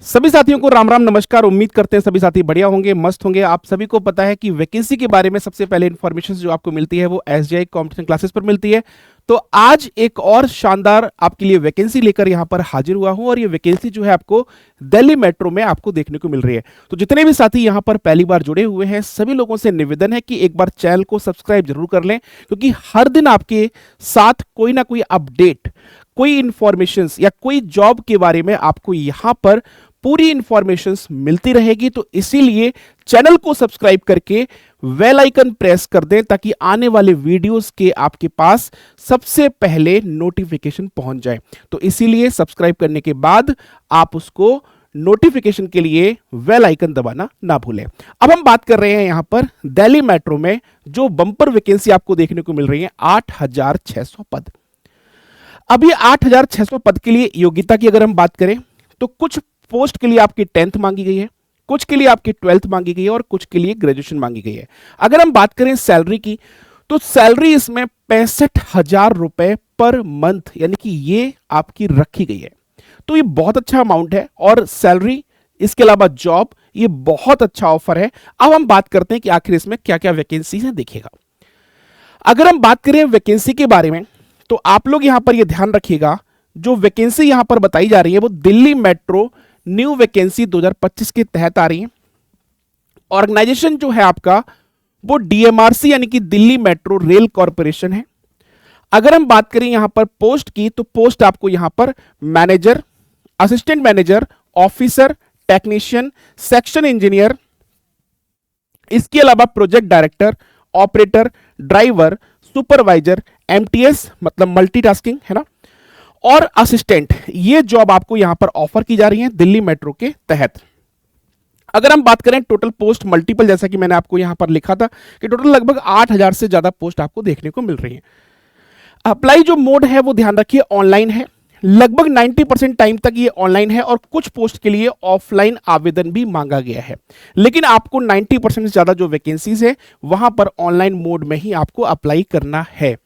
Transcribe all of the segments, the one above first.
सभी साथियों को राम राम नमस्कार। उम्मीद करते हैं सभी साथी बढ़िया होंगे, मस्त होंगे। आप सभी को पता है कि वैकेंसी के बारे में सबसे पहले इंफॉर्मेशन जो आपको मिलती है वो एसजीआई कॉम्पिटिशन क्लासेस पर मिलती है। तो आज एक और शानदार आपके लिए वैकेंसी लेकर यहां पर हाजिर हुआ हूं और ये वैकेंसी जो है आपको दिल्ली मेट्रो में आपको देखने को मिल रही है। तो जितने भी साथी यहां पर पहली बार जुड़े हुए हैं सभी लोगों से निवेदन है कि एक बार चैनल को सब्सक्राइब जरूर कर लें, क्योंकि हर दिन आपके साथ कोई ना कोई अपडेट, कोई इंफॉर्मेशन या कोई जॉब के बारे में आपको यहां पर पूरी इंफॉर्मेशंस मिलती रहेगी। तो इसीलिए चैनल को सब्सक्राइब करके बेल आइकन प्रेस कर दें ताकि आने वाले वीडियोस के आपके पास सबसे पहले नोटिफिकेशन पहुंच जाए। तो इसीलिए सब्सक्राइब करने के बाद आप उसको नोटिफिकेशन के लिए बेल आइकन दबाना ना भूलें। अब हम बात कर रहे हैं यहां पर दिल्ली मेट्रो में जो बंपर वैकेंसी आपको देखने को मिल रही है 8600 पद। अब ये 8600 पद के लिए योग्यता की अगर हम बात करें तो कुछ पोस्ट के लिए आपकी 10th मांगी गई है, कुछ के लिए आपकी 12th मांगी गई है और कुछ के लिए ग्रेजुएशन मांगी गई है। अगर हम बात करें सैलरी की तो सैलरी इसमें 65,000 रुपए पर मंथ यानी कि ये आपकी रखी गई है। तो ये बहुत अच्छा अमाउंट है और सैलरी, इसके अलावा जॉब, ये बहुत अच्छा ऑफर है। अब हम बात करते हैं कि आखिर इसमें क्या क्या वैकेंसी है। देखिएगा, अगर हम बात करें वैकेंसी के बारे में तो आप लोग यहां पर ये ध्यान रखिएगा, जो वैकेंसी यहां पर बताई जा रही है वो दिल्ली मेट्रो न्यू वैकेंसी 2025 के तहत आ रही है। ऑर्गेनाइजेशन जो है आपका वो डीएमआरसी यानी कि दिल्ली मेट्रो रेल कॉरपोरेशन है। अगर हम बात करें यहां पर पोस्ट की तो पोस्ट आपको यहां पर manager, assistant manager, officer, technician, section engineer, इसके अलावा project director, operator, driver, supervisor, MTS मतलब मल्टीटास्किंग है ना, और असिस्टेंट, ये जॉब आपको यहां पर ऑफर की जा रही है दिल्ली मेट्रो के तहत। अगर हम बात करें टोटल पोस्ट मल्टीपल, जैसा कि मैंने आपको यहां पर लिखा था कि टोटल लगभग 8000 से ज्यादा पोस्ट आपको देखने को मिल रही है। अप्लाई जो मोड है वो ध्यान रखिए ऑनलाइन है, लगभग 90% टाइम तक ये ऑनलाइन है और कुछ पोस्ट के लिए ऑफलाइन आवेदन भी मांगा गया है, लेकिन आपको 90% से ज्यादा जो वैकेंसीज है वहां पर ऑनलाइन मोड में ही आपको अप्लाई करना है।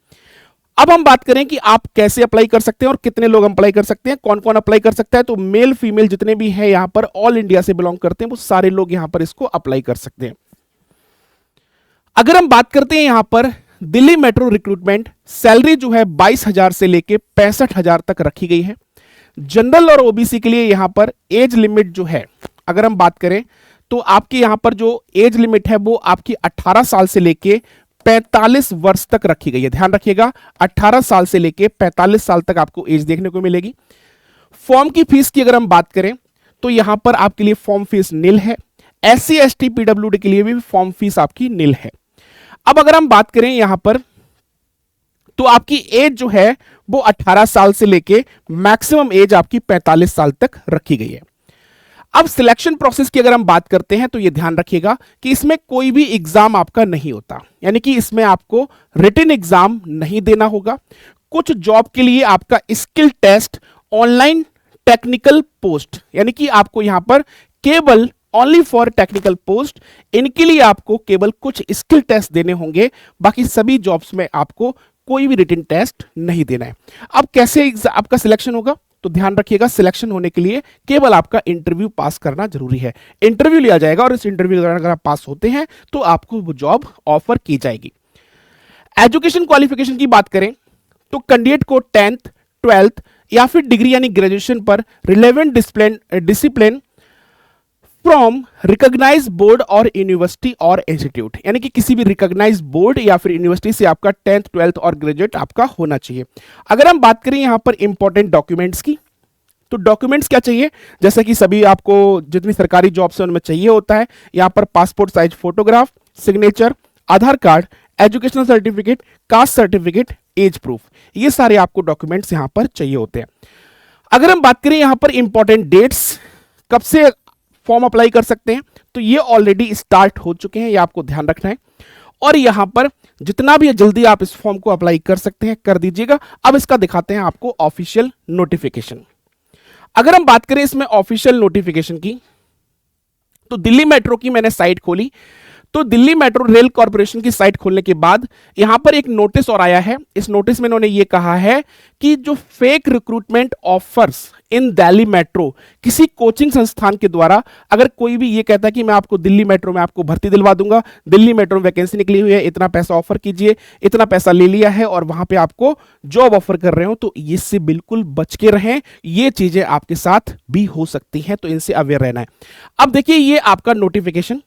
अब हम बात करें कि आप कैसे अप्लाई कर सकते हैं और कितने लोग अप्लाई कर सकते हैं, कौन कौन अप्लाई कर सकता है। तो मेल फीमेल जितने भी हैं यहां पर ऑल इंडिया से बिलोंग करते हैं वो सारे लोग यहां पर इसको अप्लाई कर सकते हैं। अगर हम बात करते हैं यहां पर दिल्ली मेट्रो रिक्रूटमेंट, सैलरी जो है 22,000 से लेके 65,000 तक रखी गई है। जनरल और ओबीसी के लिए यहां पर एज लिमिट जो है, अगर हम बात करें तो आपके यहां पर जो एज लिमिट है वो आपकी 18 साल से लेके 45 वर्ष तक रखी गई है। ध्यान रखिएगा, 18 साल से लेके 45 साल तक आपको एज देखने को मिलेगी। फॉर्म की फीस की अगर हम बात करें तो यहां पर आपके लिए फॉर्म फीस नील है। एससी एसटी पीडब्ल्यूडी के लिए भी फॉर्म फीस आपकी नील है। अब अगर हम बात करें यहां पर तो आपकी एज जो है वो 18 साल से लेके मैक्सिमम एज आपकी 45 साल तक रखी गई है। अब सिलेक्शन प्रोसेस की अगर हम बात करते हैं तो यह ध्यान रखिएगा कि इसमें कोई भी एग्जाम आपका नहीं होता, यानी कि इसमें आपको रिटन एग्जाम नहीं देना होगा। कुछ जॉब के लिए आपका skill test, online technical post, यानी कि आपको यहां पर केवल ओनली फॉर टेक्निकल पोस्ट, इनके लिए आपको केवल कुछ स्किल टेस्ट देने होंगे, बाकी सभी जॉब्स में आपको कोई भी रिटन टेस्ट नहीं देना है। अब कैसे आपका सिलेक्शन होगा तो ध्यान रखिएगा, सिलेक्शन होने के लिए केवल आपका इंटरव्यू पास करना जरूरी है। इंटरव्यू लिया जाएगा और इस इंटरव्यू के दौरान अगर आप पास होते हैं तो आपको वो जॉब ऑफर की जाएगी। एजुकेशन क्वालिफिकेशन की बात करें तो कैंडिडेट को 10th, 12th या फिर डिग्री यानी ग्रेजुएशन पर relevant discipline from recognise board और यूनिवर्सिटी और इंस्टीट्यूट, यानी कि किसी भी रिकॉग्नाइज बोर्ड या फिर यूनिवर्सिटी से आपका 10th, 12th और ग्रेजुएट आपका होना चाहिए। अगर हम बात करें यहां पर इंपॉर्टेंट डॉक्यूमेंट्स की तो डॉक्यूमेंट्स क्या चाहिए, जैसे कि सभी आपको जितनी सरकारी जॉब्स हैं उनमें चाहिए होता है। यहां पर passport size photograph, signature, Aadhaar card, educational certificate, caste certificate, age proof, ये सारे आपको डॉक्यूमेंट्स यहां पर चाहिए होते हैं। अगर हम बात करें यहां पर इंपॉर्टेंट डेट्स, कब से फॉर्म अप्लाई कर सकते हैं, तो ये ऑलरेडी स्टार्ट हो चुके हैं, ये आपको ध्यान रखना है। और यहां पर जितना भी जल्दी आप इस फॉर्म को अप्लाई कर सकते हैं कर दीजिएगा। अब इसका दिखाते हैं आपको ऑफिशियल नोटिफिकेशन। अगर हम बात करें इसमें ऑफिशियल नोटिफिकेशन की तो दिल्ली मेट्रो की मैंने साइट खोली तो दिल्ली मेट्रो रेल कॉर्पोरेशन की साइट खोलने के बाद यहां पर एक नोटिस और आया है। इस नोटिस में इन्होंने ये कहा है कि जो फेक रिक्रूटमेंट ऑफर्स इन दिल्ली मेट्रो, किसी कोचिंग संस्थान के द्वारा अगर कोई भी ये कहता है कि मैं आपको दिल्ली मेट्रो में आपको भर्ती दिलवा दूंगा, दिल्ली मेट्रो में वैकेंसी निकली हुई है, इतना पैसा ऑफर कीजिए, इतना पैसा ले लिया है और वहां पे आपको जॉब ऑफर कर रहे हो, तो इससे बिल्कुल बच के रहें। ये चीजें आपके साथ भी हो सकती हैं, तो इनसे अवेयर रहना है। अब देखिए ये आपका नोटिफिकेशन,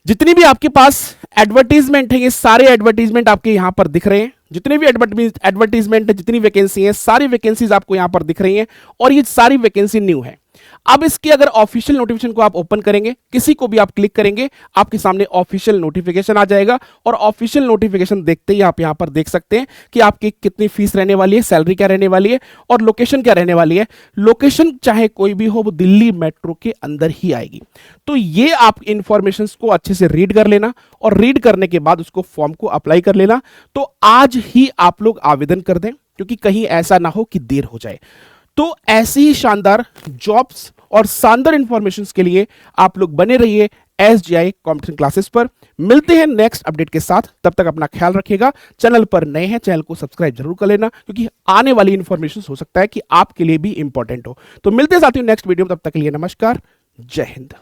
जितनी भी आपके पास एडवर्टीजमेंट है, ये सारे एडवर्टीजमेंट आपके यहां पर दिख रहे हैं। जितने भी एडवर्टीजमेंट है, जितनी वैकेंसी है, सारी वैकेंसीज आपको यहां पर दिख रही हैं और ये सारी वैकेंसी न्यू है। अब इसकी अगर ऑफिशियल नोटिफिकेशन को आप ओपन करेंगे, किसी को भी आप क्लिक करेंगे, आपके सामने ऑफिशियल नोटिफिकेशन आ जाएगा और ऑफिशियल नोटिफिकेशन देखते ही आप यहां पर देख सकते हैं कि आपकी कितनी फीस रहने वाली है, सैलरी क्या रहने वाली है और लोकेशन क्या रहने वाली है। लोकेशन चाहे कोई भी हो, वो दिल्ली मेट्रो के अंदर ही आएगी। तो ये आप इंफॉर्मेशन को अच्छे से रीड कर लेना और रीड करने के बाद उसको फॉर्म को अप्लाई कर लेना। तो आज ही आप लोग आवेदन कर दें, क्योंकि कहीं ऐसा ना हो कि देर हो जाए। तो ऐसी ही शानदार जॉब्स और शानदार इंफॉर्मेशन के लिए आप लोग बने रहिए SGI कॉम्पिटिशन क्लासेस पर। मिलते हैं नेक्स्ट अपडेट के साथ, तब तक अपना ख्याल रखिएगा। चैनल पर नए हैं, चैनल को सब्सक्राइब जरूर कर लेना, क्योंकि आने वाली इंफॉर्मेशन हो सकता है कि आपके लिए भी इंपॉर्टेंट हो। तो मिलते हैं साथियों नेक्स्ट वीडियो में, तब तक के लिए नमस्कार, जय हिंद।